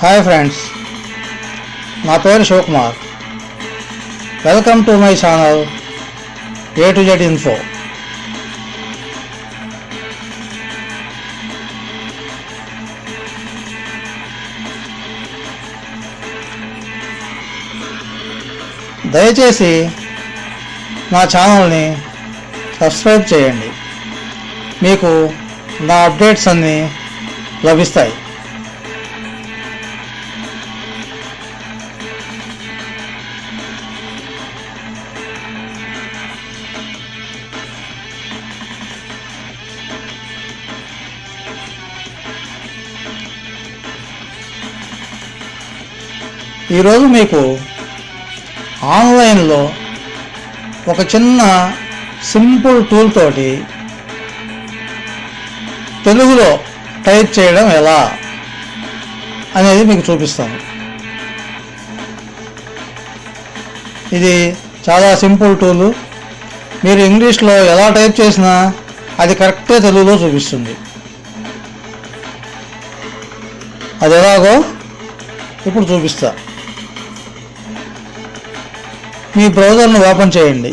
Hi friends, నా పేరు Shivakumar. Welcome to my channel A to Z Info. దయచేసి నా ఛానల్ని సబ్స్క్రైబ్ చేయండి. మీకు నా అప్డేట్స్ అన్నీ లభిస్తాయి. ఈరోజు మీకు ఆన్లైన్లో ఒక చిన్న సింపుల్ టూల్ తోటి తెలుగులో టైప్ చేయడం ఎలా అనేది మీకు చూపిస్తాను. ఇది చాలా సింపుల్ టూల్. మీరు ఇంగ్లీష్లో ఎలా టైప్ చేసినా అది కరెక్ట్గా తెలుగులో చూపిస్తుంది. అది ఎలాగో ఇప్పుడు చూపిస్తా. మీ బ్రౌజర్ను ఓపెన్ చేయండి.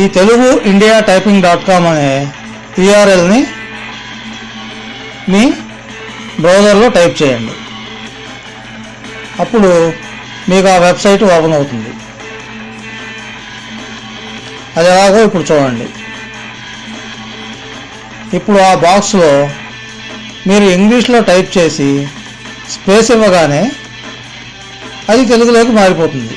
ఈ తెలుగు ఇండియా typing.com అనే URLని మీ బ్రౌజర్లో టైప్ చేయండి. అప్పుడు మీకు ఆ వెబ్సైట్ ఓపెన్ అవుతుంది. అది ఎలాగో ఇప్పుడు చూడండి. ఇప్పుడు ఆ బాక్స్లో మీరు ఇంగ్లీష్లో టైప్ చేసి స్పేస్ ఇవ్వగానే అది తెలుగులోకి మారిపోతుంది.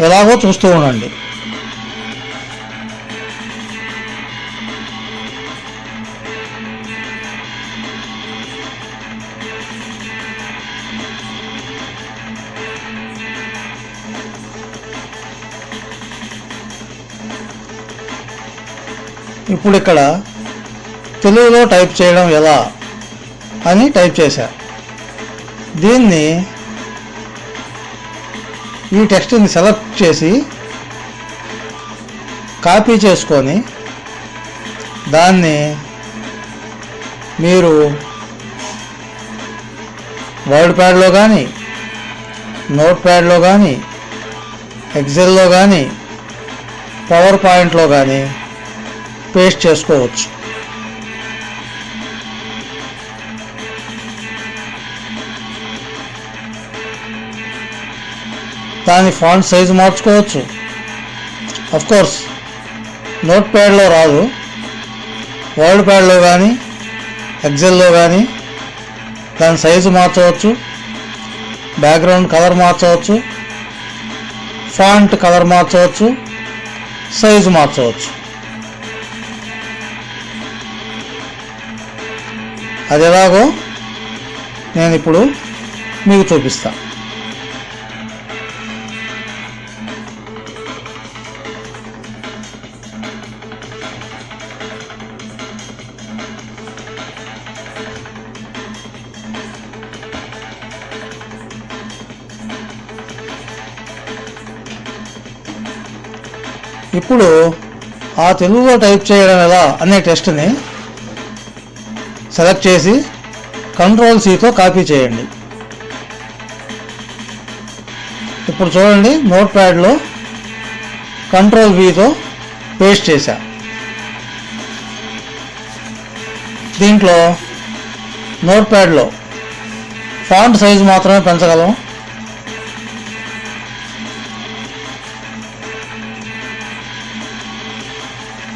ఎలాగో చూస్తూ ఉండండి. ఇప్పుడు ఇక్కడ తెలుగులో టైప్ చేయడం ఎలా అని టైప్ చేశా. దీన్ని ఈ టెక్స్ట్ని సెలెక్ట్ చేసి కాపీ చేసుకొని దాన్ని మీరు వర్డ్ ప్యాడ్లో కానీ, నోట్ ప్యాడ్లో కానీ, ఎక్సెల్లో కానీ, పవర్ పాయింట్లో కానీ పేస్ట్ చేసుకోవచ్చు. దాని ఫాంట్ సైజు మార్చుకోవచ్చు. కోర్స్ నోట్ ప్యాడ్లో రాదు. వర్డ్ ప్యాడ్లో కానీ, ఎక్సెల్లో కానీ దాని సైజు మార్చవచ్చు, బ్యాక్గ్రౌండ్ కలర్ మార్చవచ్చు, ఫాంట్ కలర్ మార్చవచ్చు, సైజు మార్చవచ్చు. అది ఎలాగో నేను ఇప్పుడు మీకు చూపిస్తాను. ఇప్పుడు ఆ తెలుగులో టైప్ చేయడం ఎలా అనే టెస్ట్ని సెలెక్ట్ చేసి Ctrl+C కాపీ చేయండి. ఇప్పుడు చూడండి, నోట్ ప్యాడ్లో Ctrl+V పేస్ట్ చేశా. దీంట్లో నోట్ ప్యాడ్లో ఫాంట్ సైజు మాత్రమే పెంచగలం.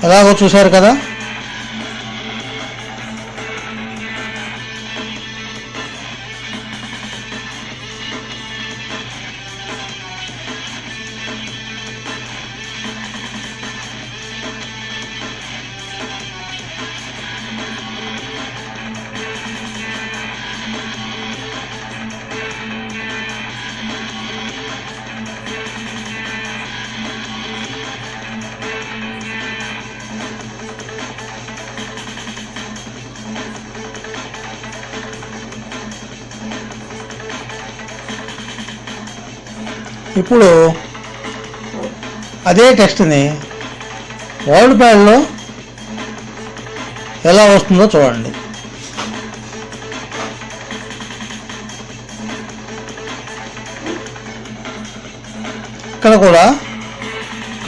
ఎలాగో చూశారు కదా. ఇప్పుడు అదే టెక్స్ట్ని వర్డ్ ప్యాడ్లో ఎలా వస్తుందో చూడండి. ఇక్కడ కూడా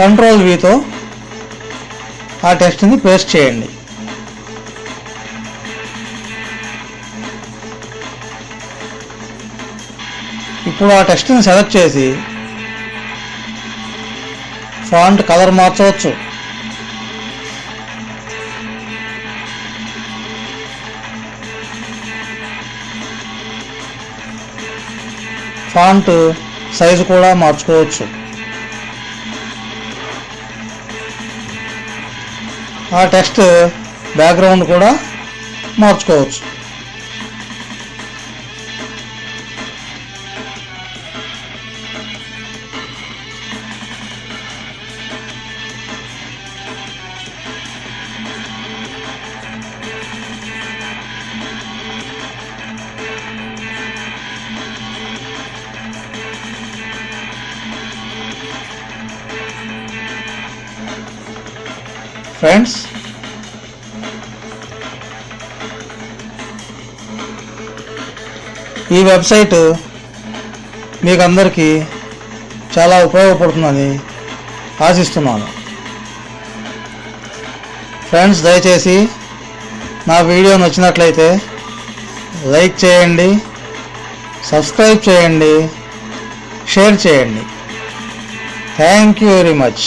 కంట్రోల్ వీతో ఆ టెక్స్ట్ని పేస్ట్ చేయండి. ఇప్పుడు ఆ టెక్స్ట్ని సెలెక్ట్ చేసి ఫాంట్ కలర్ మార్చవచ్చు. ఫాంట్ సైజు కూడా మార్చుకోవచ్చు. ఆ టెక్స్ట్ బ్యాక్గ్రౌండ్ కూడా మార్చుకోవచ్చు. ఫ్రెండ్స్, ఈ వెబ్సైట్ మీకు అందరికీ చాలా ఉపయోగపడుతుందని ఆశిస్తున్నాను. ఫ్రెండ్స్, దయచేసి నా వీడియో నచ్చినట్లయితే లైక్ చేయండి, సబ్స్క్రైబ్ చేయండి, షేర్ చేయండి. Thank you very much.